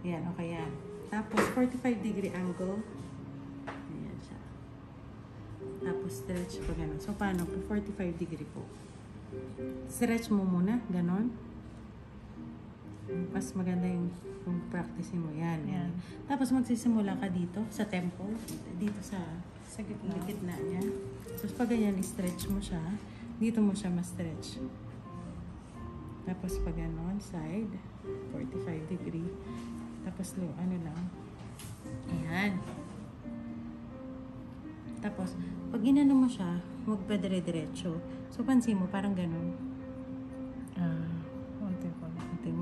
Ayan, okay yan. Tapos, 45-degree angle. Ayan siya. Tapos, stretch pa gano'n. So, paano? 45-degree po. Stretch mo muna, gano'n. Mas maganda yung kung practice mo. Yan, yan. Tapos, magsisimula ka dito, sa temple. Dito sa gitna niya. So, pag ganyan, stretch mo siya. Dito mo siya ma-stretch. Tapos, pag gano'n, side. 45-degree. Tapos, ano lang. Ayan. Tapos, pag inano mo siya, huwag pa dire-diretso. So, pansin mo, parang ganun. 1, 2, 3. 1,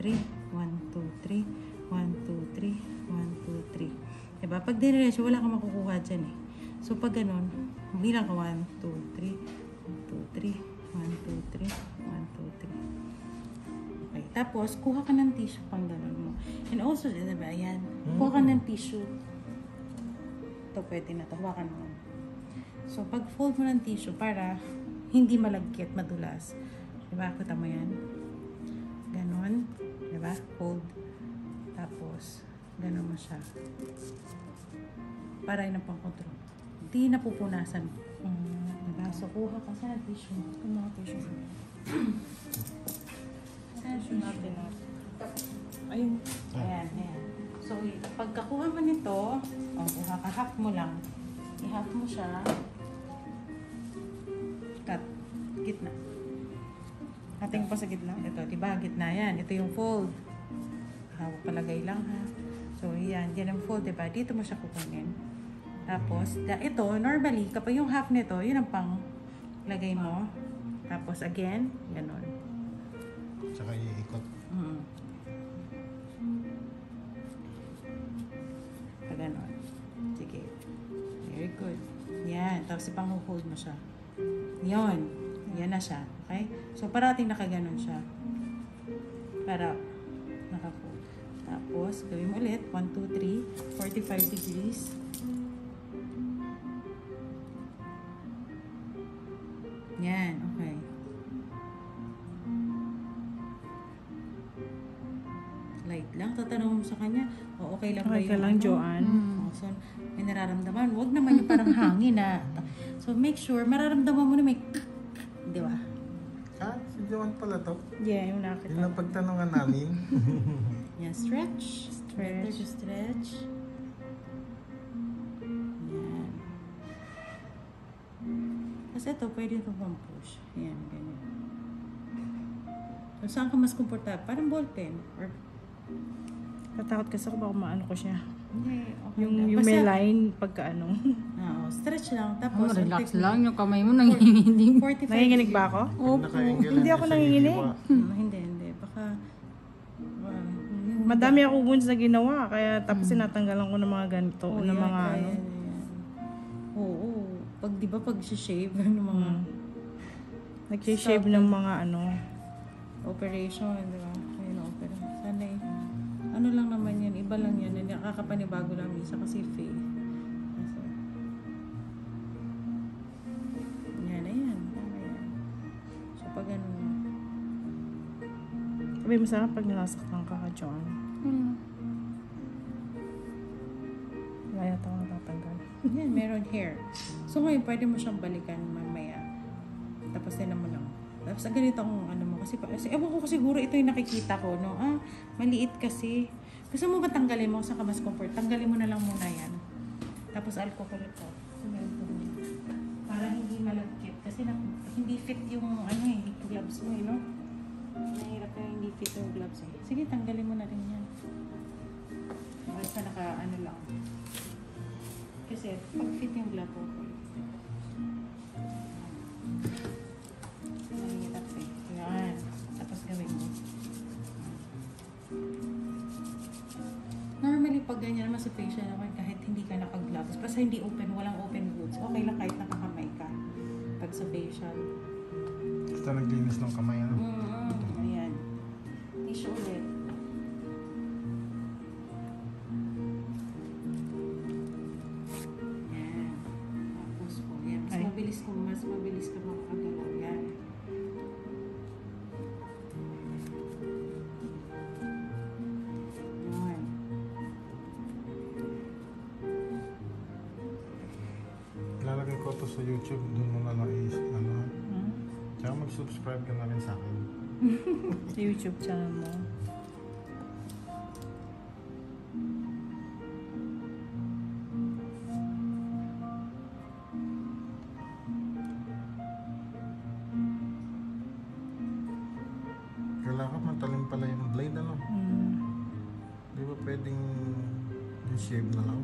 2, 3. 1, 2, 3. 1, 2, 3. 1, 2, 3. Diba? Pag diretso, wala kang makukuha dyan eh. So, pag ganun, bilang ka 1, 2, 3. 1, 2, 3. 1, 2, 3. 1, 2, 3. Okay. Tapos, kuha ka ng tissue pang gano'n mo. And also, diba, ayan. Kuha ka ng tissue. Ito, pwede na ito. Hawakan mo. So, pag fold mo ng tissue para hindi malagkit, madulas. Diba? Kuta mo yan. Ganon. Diba? Fold. Tapos, ganon mo siya. Para yun ang pang-control. Hindi napupunasan. Diba? So, kuha ka sa tissue. Kuha ka tissue. Natin. Ayun. Ayan, ayan. So, pagkakuha mo nito, kuha ka, half mo lang. I-half mo siya. Cut. Gitna. Hating pa sa gitna. Ito, diba? Gitna yan. Ito yung fold. Hawak palagay lang ha. So, yan. Yan ang fold, diba? Dito mo siya kukunin. Tapos, ito, normally, kapag yung half nito, yun ang pang lagay mo. Tapos, again, ganon. Tsaka iikot. Ganon. Sige. Very good. Yan. Tapos ipang-hold mo siya. Yun. Yan na siya. Okay? So, parating nakaganon siya. Para naka-fold. Tapos, gawin mo ulit. 1, 2, 3. 45 degrees. Yan. Okay. Light lang. Tatanong mo sa kanya, okay lang ba Okay ka yung lang, Joanne? So, may nararamdaman. Huwag naman yung parang hangin na. So, make sure, mararamdaman mo na may di ba? Si Joanne pala to. Yeah, yung nakita. Yun ang pagtanungan namin. Yan, stretch. Better to stretch. Yan. Kasi ito, pwede ito pang push. Yan, ganyan. So, saan ka mas komportable? Parang ballpen. Or Natakot kasi ako baka maano ko siya. hindi, okay Yung lang. may Basta, line pagka ano. stretch lang. Tapos, Relax lang. Yung kamay mo nanginginig. 45 Nanginginig ba ako? Hindi ako nanginginig. Hindi. Baka, Madami ako wounds na ginawa. Kaya tapos sinatanggalan ko ng mga ganito. ng mga ano. Oo. Pag, di ba, pag shave ng mga Nag-shave ng mga ano. operation, di ba? Ayun, operation. Sana ano lang naman yan, iba lang yan. Nakakapanibago lang isa kasi fake. Yan, ayan. Tama yan. So, pag ano na. Sabi masarap pag nilasaktan ka ka, Joanne. Wala yata ako natatanggal. Yan, meron hair. So, ngayon, pwede mo siyang balikan mamaya. Tapos, tinan mo lang. Tapos, ganito ang ano mo. Kasi ewan ko siguro ito yung nakikita ko, no? Maliit kasi. Gusto mo ba tanggalin mo sa mas comfort? Tanggalin mo na lang muna yan. Tapos, alcohol ito. Para hindi malagkit. Kasi hindi fit yung ano eh, gloves mo eh, no? Nahirap na hindi fit yung gloves eh. Sige, tanggalin mo na rin yan. Basta naka ano lang. Kasi pag fit yung glove ko. Mahirap eh. Yan. Tapos gawin mo. Normally pag ganyan naman sa facial naman kahit hindi ka naka-gloves. Basta hindi open, walang open wounds. Okay lang kahit nakakamay ka. Pag sa facial. Basta naglinis ng kamay. Ano? Ayan. Tissue ulit. Yan. Tapos po. Yan. Mas mabilis ka makakagalaw. Yan. Yan. sa YouTube, doon mo na lang ano. Tsaka mag-subscribe ka na rin sa akin. Sa YouTube channel mo. Kailangan matalim pala yung blade, ano? Di ba pwedeng yung shave na lang?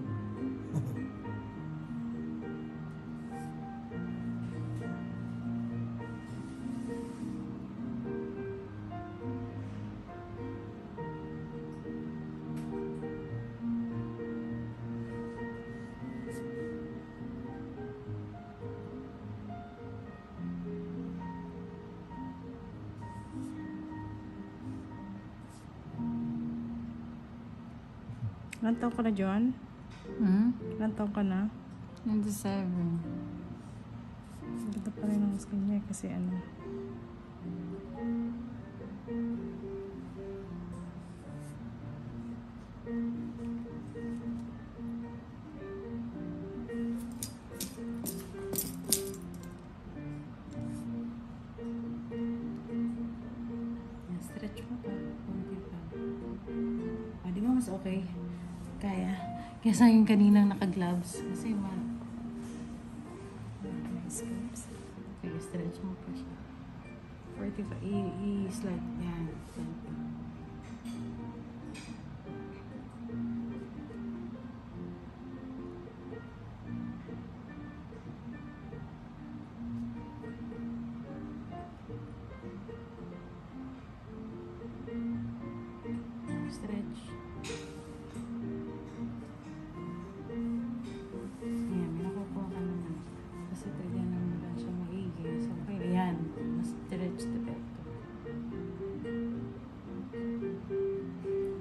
Ilan taon ka na, John? Ilan taon ka na? 27. Ganda pa rin ang skin niya kasi ano. Yan, stretch mo pa. Konti pa. Di ba mas okay? Kaya. Kesa yung kaninang naka-gloves. Kasi nice gloves. Okay, stretch mo pa siya. 45. I-slide. Yan. Slide pa. Stretch. Ayan, may nakukuha ka naman. Kasi pwede naman lang siya maigi. So, okay, ayan. Mas stretch the belt.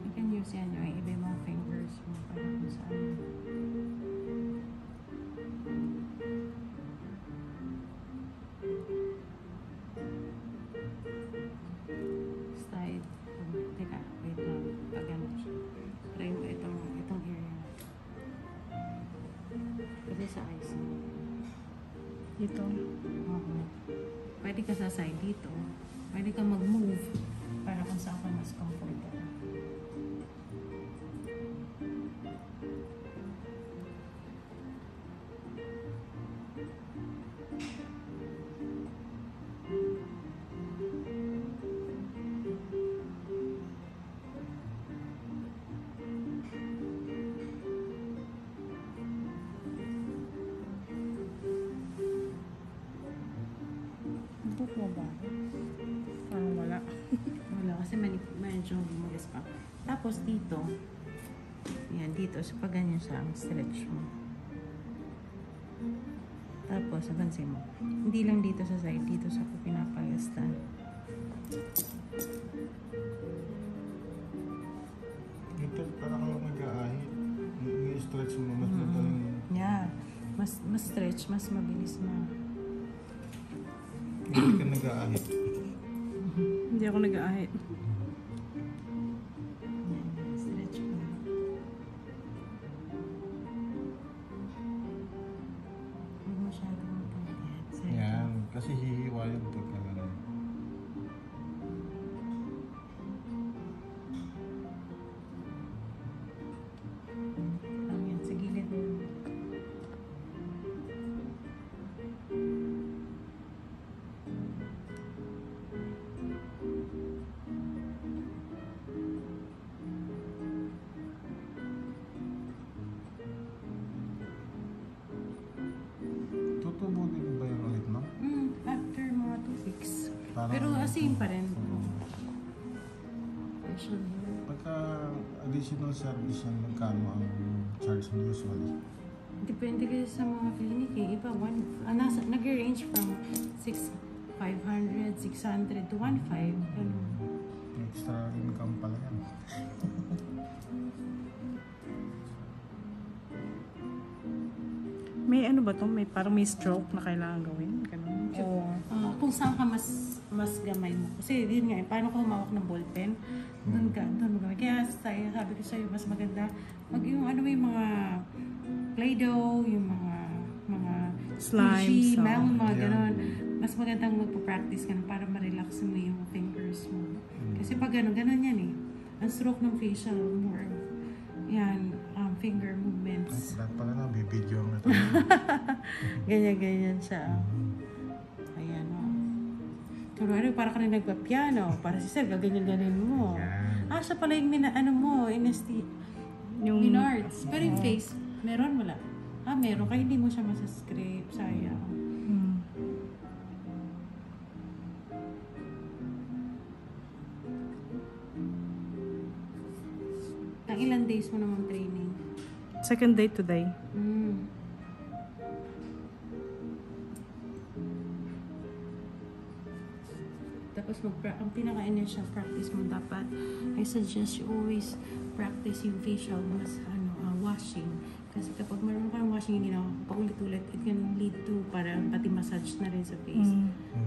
You can use yan yung iba yung mga fingers mo para kung saan. Slide. Teka, wait lang. Pag ano siya. Try mo itong area. Pwede sa eyes mo. Dito. Oo. Pwede ka sa side dito. Pwede ka mag-move para kung saan ka mas comfortable. Dito mo ba? Parang wala. Wala kasi medyo lumagas pa. Tapos dito, yan dito, so pag ganyan siya ang stretch mo. Tapos, napansin mo, hindi lang dito sa side, dito sa pinapayastan. Ito, parang kang mag-aahit. I-stretch mo, mas madaling. Yeah, mas stretch, mas mabilis na. Hindi ka nag-aahit. Hindi ako nag-aahit. Yan, stretch mo. Huwag masyadong pagkat. Yan, kasi hihiwa yung pagka gano'n. Lang yan, sa gilid mo. Tutubo din ba yung ulit, no? After mga 2 weeks. Parang- Pero same pa rin. Facial hair. Pagka additional service yan, magkano ang charge mo usually? Depende kasi sa mga clinic eh. Iba, nag-range from 500, 600 to 1,500. Ganun. Extra income pala yan. May ano ba to? May parang may stroke na kailangan gawin? Ganun. O Kung saan ka mas gamay mo. Kasi yun nga, paano ka humawak ng ballpen? Doon mo gamay. Kaya sabi ko sa'yo, mas maganda. Yung ano may mga Play-Doh, yung mga Slimes. Sushi, mga Yeah. ganon. Mas magandang magpa-practice ka na para ma-relax mo yung fingers mo. Kasi pag ganon yan eh. Ang stroke ng facial, more yan, finger movements. Lahat pala na, bibidyo ang ito. Ganyan siya. Ayan o. Kunwari, para ka rin nagpa-piano. Para si Sir, gaganyan-ganin mo. Yan. Siya pala yung mo, yung minarts. Pero yung face, meron wala. Meron. Kaya hindi mo siya masascrape. Sayang. Mm. Ang ilang days mo namang training? Second day today. Tapos ang pinaka-initial practice mo dapat, I suggest you always practice yung facial washing. Kasi kapag meron kang washing, hindi na paulit-ulit, it can lead to parang pati massage na rin sa face.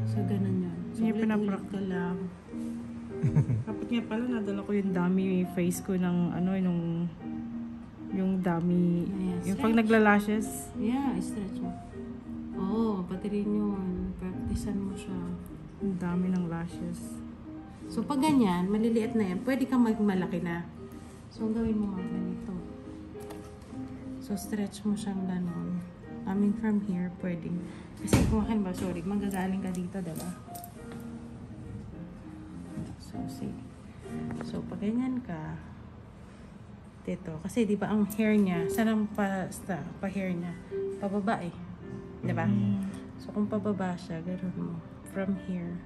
So, ganun yun. So, Yung ulit-ulit ka lang. Kapag nga pala, nadala ko yung dummy face ko ng yung dummy, Yes. yung pag nagla-lashes. Yeah, stretch mo. Oo, pati rin yun. Practicean mo siya. Yung dami ng lashes. So, pag ganyan, maliliit na yan, pwede kang magmalaki na. So, ang gawin mo mga ganito. So, stretch mo siyang ganon. From here, pwedeng. Kasi kung akin ba, sorry, manggagaling ka dito, diba? So, see. So, pag ganyan ka, dito. Kasi, di ba, ang hair niya, saan ang pa-hair niya? Pababa eh. Di ba? So, kung pababa siya, gano'n mo. From here.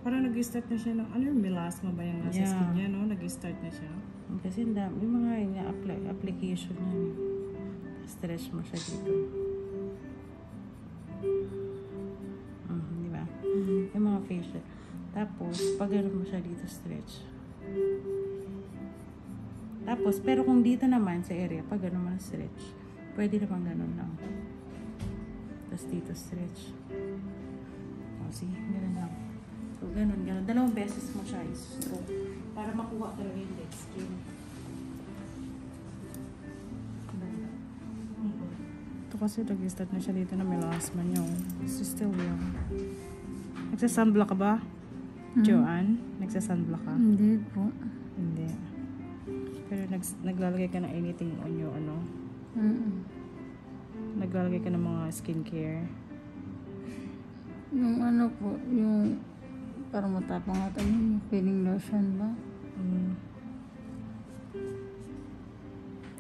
Parang nag-start na siya ng, yung melasma ba yung nasa Yeah. skin niya, no? Nag-start na siya. Kasi ang dami, yung mga application niya. Stretch mo siya dito. Di ba? Yung mga facial. Tapos, pag gano'n mo siya dito, stretch. Tapos, pero kung dito naman sa area, pag gano'n mo na stretch, pwede naman gano'n lang. Tapos dito, stretch. See? Gano'n lang. So, gano'n. Dalawang beses mo siya i-stroke para makuha talaga yung dead skin. Ito kasi nag-start na siya dito na melasma niya. It's still young. Nagsasunblock ka ba? Joanne? Nagsasunblock ka? Hindi po. Hindi. Pero naglalagay ka ng anything on your naglalagay ka ng mga skincare. Yung po, yung parang matapang ata yung feeling lotion ba?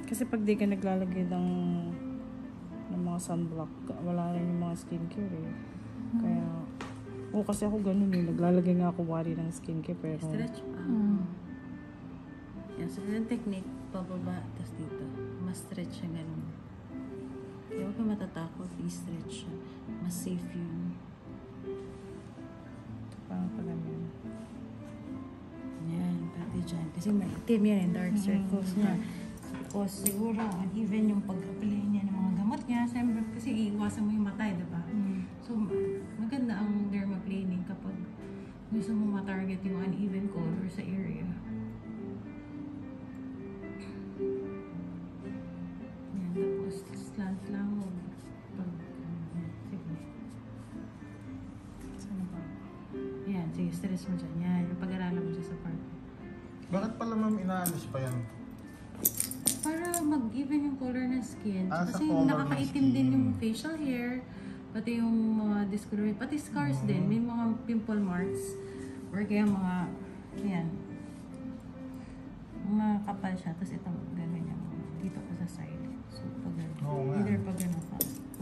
Kasi pag di ka naglalagay ng mga sunblock, wala rin yung mga skincare eh. Kaya, kasi ako ganun eh. Naglalagay nga ako wari ng skincare pero Stretch pa. Yan. So, yung technique, pababa, tapos dito. Mas stretch siya ganun. Kaya huwag ka matatakot, i-stretch siya. Mas safe yun. parang pa ganun. Yan, pati dyan. Kasi maitim yan yung dark circles niya. Tapos siguro uneven yung pag-apply niya ng mga gamot niya. Siyempre kasi iiwasan mo yung matay, diba? So maganda ang dermaplaning kapag gusto mo ma-target yung uneven color sa area. Yan, tapos slant lang mo. Sige. Sana ba? Yan, sige, stress mo dyan. Yan, yung pag-aralan mo dyan sa part. Bakit pala ma'am inaalis pa yan? Para mag-even yung color ng skin. Sa Kasi color ng nakakaitim skin. din yung facial hair, pati yung mga discoloration, pati scars din. May mga pimple marks. Or kaya mga, yan. Mga kapal siya. Tapos ito, gano'n yan. Dito ko sa side. So, pag gano'n. Oo nga. Either pag gano'n ka.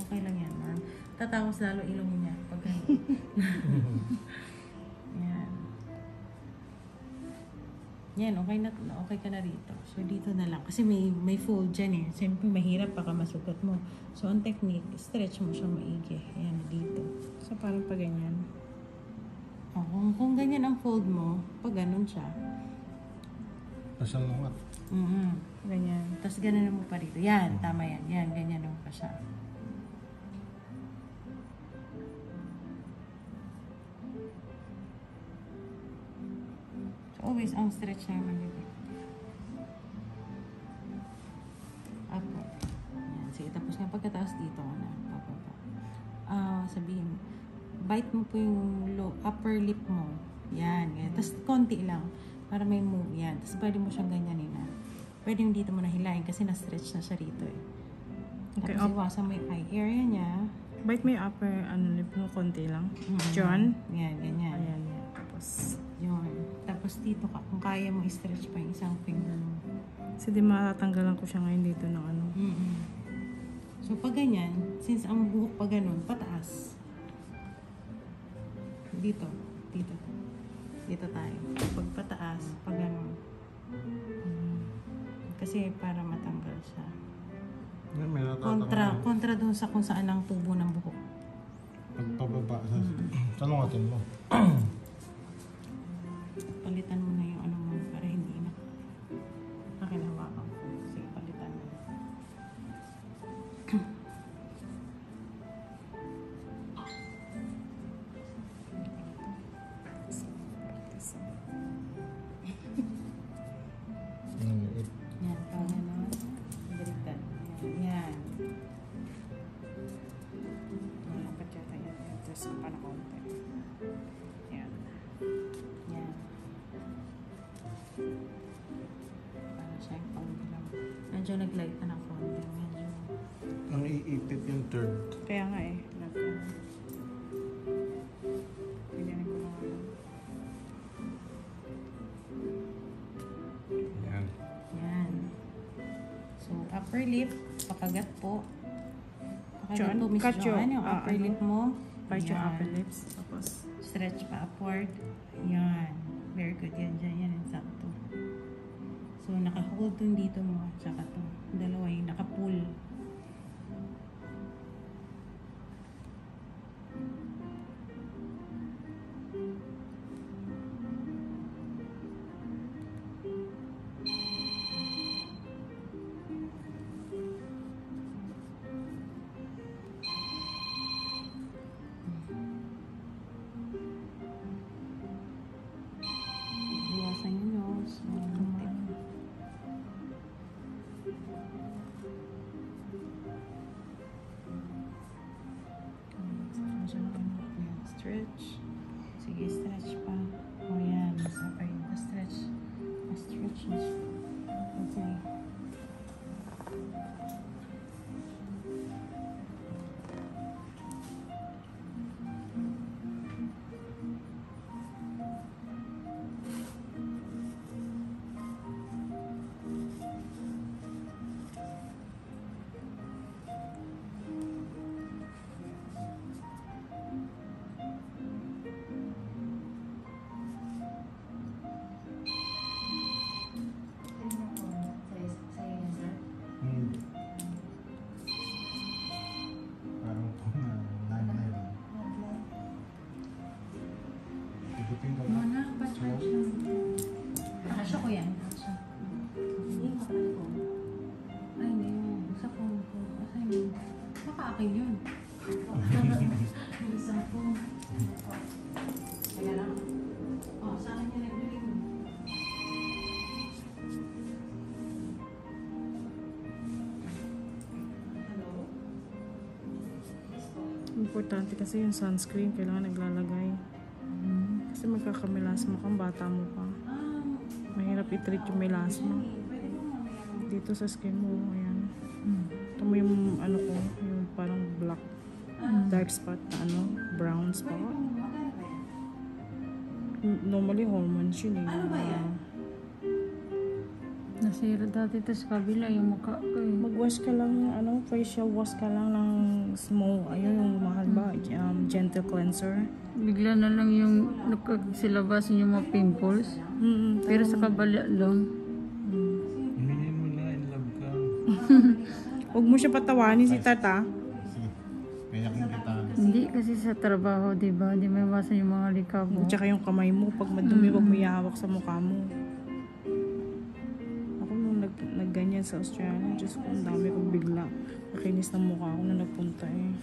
Okay lang yan. Or tatapos lalo ilong niya. Pag gano'n. Yan. Yan, okay ka na rito. So, dito na lang. Kasi may fold dyan eh. Siyempre, mahirap baka masukat mo. So, ang technique, stretch mo siya maigi. Ayan, dito. So parang pa ganyan. Kung ganyan ang fold mo, pag ganun siya. Nasa lungat. Ganyan. Tapos ganun mo pa rito. Yan, tama yan. Yan, ganyan mo pa siya. So, always ang stretch na naman dito. Up Tapos nga pagkatapos dito ka na, pababa. Sabihin, bite mo po yung upper lip mo. Yan, ganyan. Tapos konti lang, para may move yan. Tapos pwede mo siyang ganyanin na. Pwede yung dito mo na hilahin kasi na-stretch na siya rito eh. Okay, Tapos iwasan mo yung eye area niya. Bite mo yung upper lip mo, konti lang. Mm. John? Yan, ganyan. Ayan, yan. Tapos, Yun. Tapos dito ka, kung kaya mo i-stretch pa yung isang finger mo. kasi di matatanggalan ko siya ngayon dito ng ano. Mm-mm. So pag ganyan, since ang buhok pa ganun, pataas. Dito. Dito tayo. Pag pataas, pag ganun. Kasi para matanggal siya. May natatanggal. Kontra dun sa kung saan ang tubo ng buhok. Pagpababa sa... Tanungatin mo. Palitan mo na yung ano mo para hindi na. Akin hawakan ko. Sige, palitan mo. Yan, pag ano, baliktad. Yan. Dapat yata yan. Tapos ko pa na konti. Ayan. Yan. Para siyang pang-bilang. Medyo nag-light na ng konti. Medyo. Ang iipit yung third. Kaya nga eh. Pilihan ko lang ano. Yan. Yan. So, upper lip, pakagat po. Pakagat John, po, Miss cut Joanne, yung, yung upper ano? lip mo. Bite yung Yan. upper lips. Tapos, Stretch pa upward. Yan. Very good. Yan, dyan. Yan, ang sakto. So, naka-hold dun dito mo. Tsaka to. Dalawa yung naka-pull. Iwasan yung nose. Konti. Yan, stretch. Sige, stretch pa. O yan, sabay. Stretch. Stretch na siya. Okay. Parang po na line. Igutin ka ba? Mana, pa-charge lang. Nakasya ko yan. Nakasya. Hindi, makapal ko. Ay, hindi yun. Sa phone ko. Kasi yun. Baka akin yun. Yung sa phone. Kaya lang. Oh, sa akin yan nagbili mo. Hello? importante kasi yung sunscreen. Kailangan naglalagay. Kasi magkakamilasma kang bata mo pa. Mahirap i-treat yung melasma. Pwede mo mamaya. Dito sa skin mo, ayan. Ito mo yung ano ko, yung parang black, dark spot na ano, brown spot. Magkano ba yan? Normally hormones yun eh. Ano ba yan? Nasira dati ito sa kabila yung mukha ko eh. Mag-wash ka lang, ano, facial wash ka lang ng small, ayun yung mahal ba, gentle cleanser. Bigla na lang yung nagkasilabasan yung mga pimples. Pero sa kabila lang. Hingin mo na, in love ka. Huwag mo siya patawanin si Tata. Sige, kayakin kita. Hindi kasi sa trabaho, di ba? Di may iwasan yung mga likabo. Tsaka yung kamay mo, pag madumi, huwag mo ihawak sa mukha mo. Ako nung nagganyan sa Australia, Diyos ko, ang dami kong bigla. Nakinis ng mukha ko na nagpunta eh.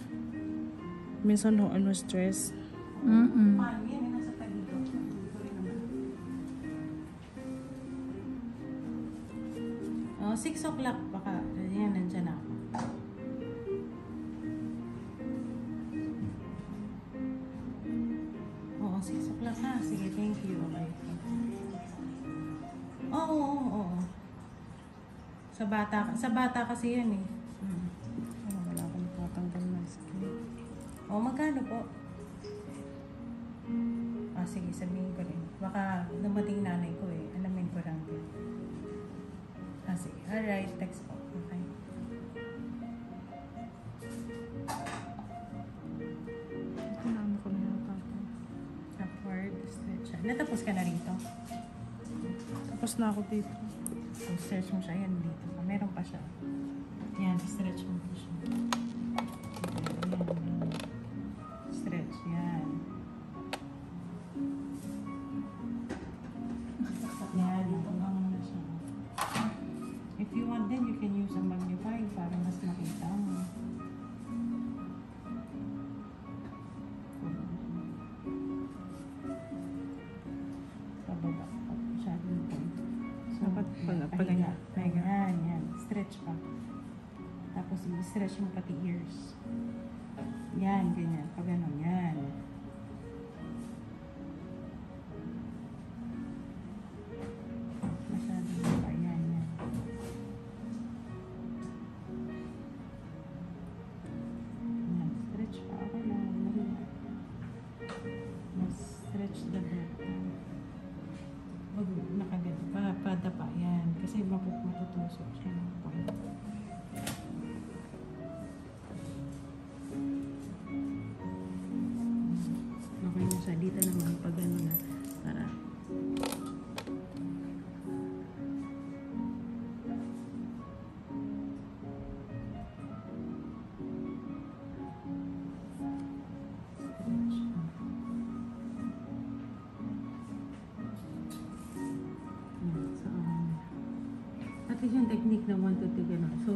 Minsan ho, ano, stress. Paano yan? Nasa tagido. Oh, 6 o'clock baka. Yan, nandyan ako. Sa bata kasi yan eh. Ano, wala akong tatanggal na skin. O, magkano po? Ah, sige, sabihin ko rin. Baka dumating nanay ko eh. Alamin ko lang din. Ah, sige. Alright, text po. Okay. Ano ko na yata. Upward, stretch. Natapos ka na rito? Tapos na ako dito. So, stretch mo siya. Yan, dito pa. Meron pa siya. Yan, stretch mo pa siya. Yan. Stretch, yan. Yan, dito lang na siya. If you want then, you can use a magnifier para mas makita mo. Pababa. Masyadong point. So, Dapat pala, pahinga. Pahinga. Yan, yan. Stretch pa. Tapos, i-stretch mo pati ears. Yan, ganyan. Pag ganun, yan. Masyadong pa. Yan, yan. Yan, stretch pa. Okay lang. Mahinga. Mas stretch the back. Wag nakagano pa, padapa yan. Kasi matutusok siya ng point. Okay na siya. Dito naman pag ano na. Para. At least yung technique na 1, 2, 3, gano'n. So,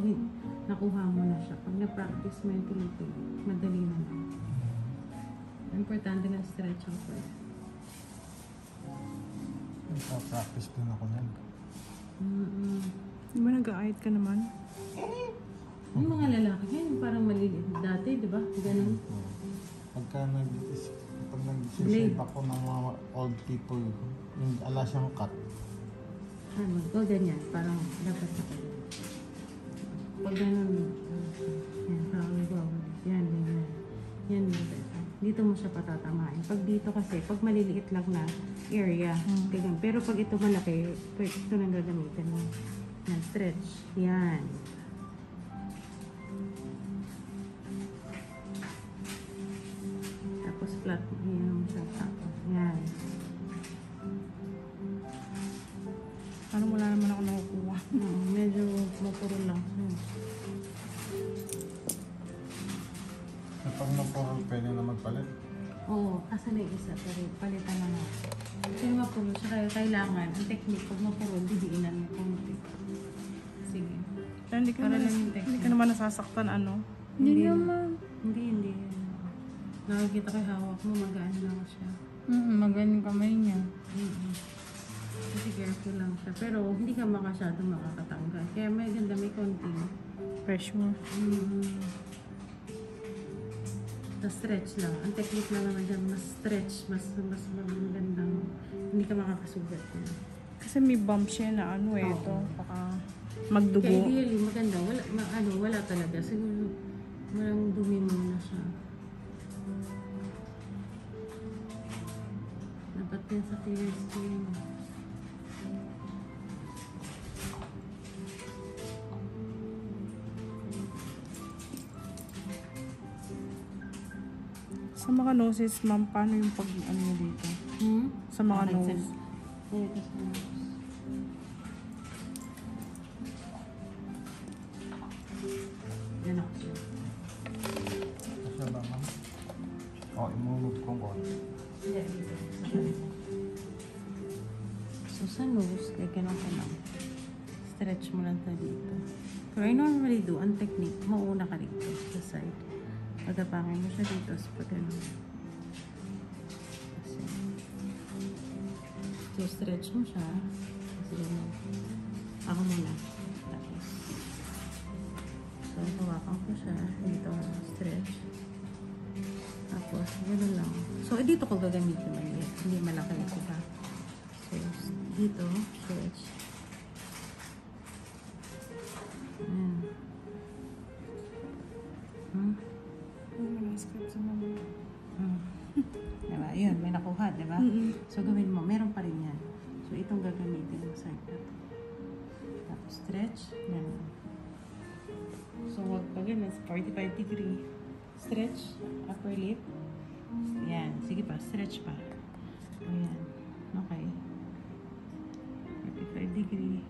nakuha mo na siya. Pag na-practice mo yung tuloy-tuloy, madali na lang. Importante na stretch ang first. Nagpa-practice din ako niyan. Di ba nag-aayat ka naman? Yung mga lalaki yan, parang maliliit dati, di ba? Ganun. Pag Blade. nag-save ako ng mga old people, yung ala siyang cut. Ano, ito ganyan. Parang dapat sa kayo. Pag ganun, yan, parang nagwawala. Yan, ganyan. Yan, ganyan. Dito mo siya patatamain. Pag dito kasi, pag maliliit lang na area, ganyan. Pero pag ito malaki, ito nang gagamitin mo. Yan, stretch. Yan. Tapos flat. Yan mo siya. Tapos, yan. Parang wala naman ako nakukuha. Medyo mapuro lang. Kapag na-coral, pwede na magpalit. Oo, kasi may isa, pero palitan na nga. Kasi mapuro siya, kaya kailangan, ang technique, pag mapuro, didiinan mo konti. Sige. Pero hindi ka, Para naman, lang yung hindi ka naman nasasaktan, ano? Hindi naman. Hindi. Nakikita ko yung hawak mo, magaan lang siya. Magaling kamay niya. Kasi careful lang siya. Pero hindi ka makasyadong makakatanggal. Kaya may ganda, may konting. Pressure. Tapos stretch lang. Ang technique lang naman dyan, mas stretch, mas magandang, hindi ka makakasugat yan. Kasi may bump siya na ano eh, Oo. ito. Baka Kaya magdugo. ideally, maganda. Wala talaga. Siguro, walang dumi mo na siya. Dapat yan sa clear skin. Sa mga noses, ma'am, paano yung pag ano nyo dito? Sa mga nose. Dito sa nose. Yan ako siya. Kasi ba, ma'am? O, imumove kong konti. Hindi, dito. Sa kanila. So, sa nose, like ganun ka lang. Stretch mo lang tayo dito. Pero I normally do, ang technique, mauna ka dito sa side. Pagkapangin mo siya dito, sa pag ganun. Kasi, so, stretch mo siya. Kasi ganun. Ako muna. Tapos, so, hawakan ko siya. Dito, stretch. Tapos, gano'n lang. So, dito ko gagamitin maliit. Hindi malaki ito ba? So, dito, stretch. Ayan. Hmm? Script sa mama. Hmm. Diba? Yun, may nakuha, diba? So, gawin mo. Meron pa rin yan. So, itong gagamitin mo side na to. Tapos, stretch. Yan. So, wag pa ganun. 45 degree. Stretch. Upper lip. Yan. Sige pa. Stretch pa. Ayan. Okay. 45 degree.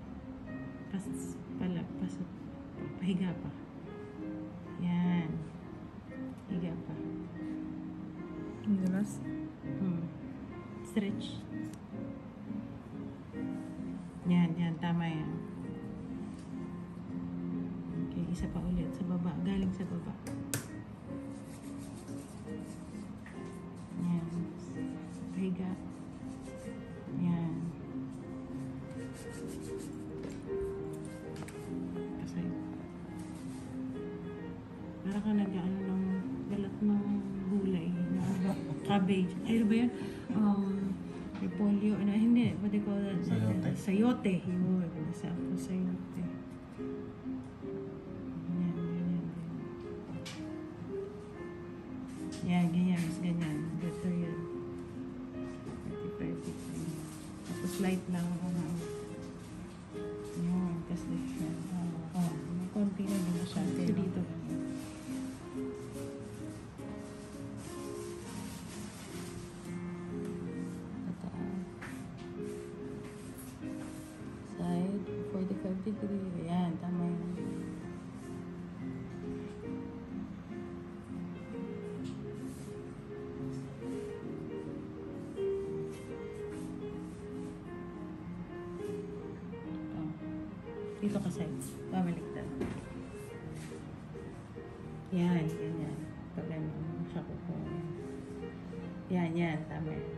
Pahiga pa. Yan. Higa pa. Ang dulas. Stretch. Yan. Tama yan. Okay, isa pa ulit. Sa baba. Galing sa baba. Yan. Pahiga. Yan. Kasi para ka nag-ano ng balat ng gulay na cabbage. Ay, ano ba yan? Repolyo. Ano, hindi. What do you call that? Sayote? Sayote. Yun. Nasa ako sayote. Ganyan. Mas ganyan. Better yun. 35 degree. Tapos light lang ako na. Yun. Tapos different. May konti na din siya. So, dito. Side, 45 degree. Ayan, tama yun. Dito ka side. Pabaliktad. Yan, ganyan. Pag ano, siya ko. Yan, tama yan.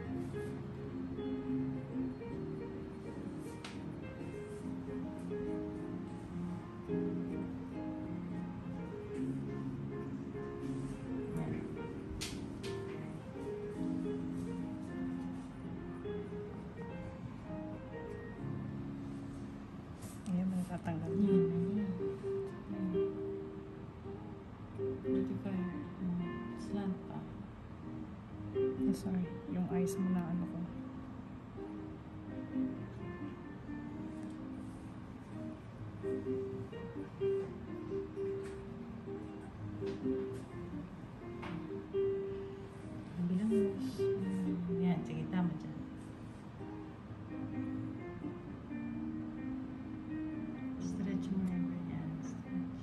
Ayan, may tatanggal. Dito ka. Slant pa. Sorry, yung eyes mo na ano ko. Bilang yan, sige, tama dyan. Stretch mo na yan. Stretch.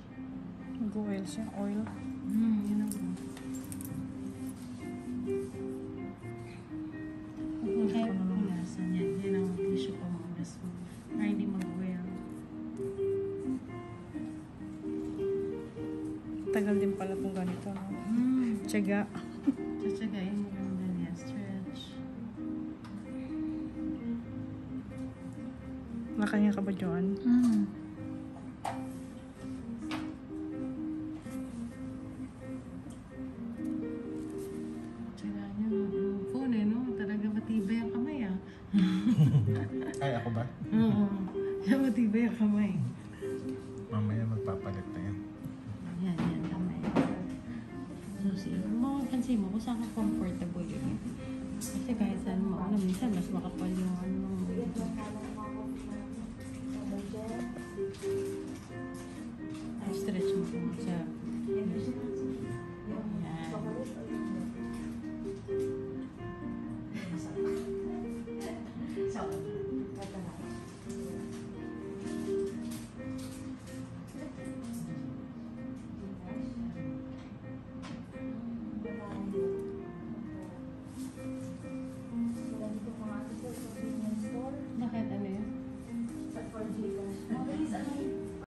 Mag-oil siya, oil. Yun ang kaya punasan yan. Yan ang tissue pa mapunas mo. Na hindi mag-wear. Tagal din pala kung ganito, no? Tiyaga. Tsatsagayin mo lang din yan. Stretch. Nakanya ka ba, Joan? Tsagaan nyo. Phone no? Talaga matibay ang kamay Ay, ako ba? Oo. Siya matibay ang kamay. Mamaya magpapalit na yan. Yan, tama yan. So, mapapansin mo kung saan ka comfortable yun.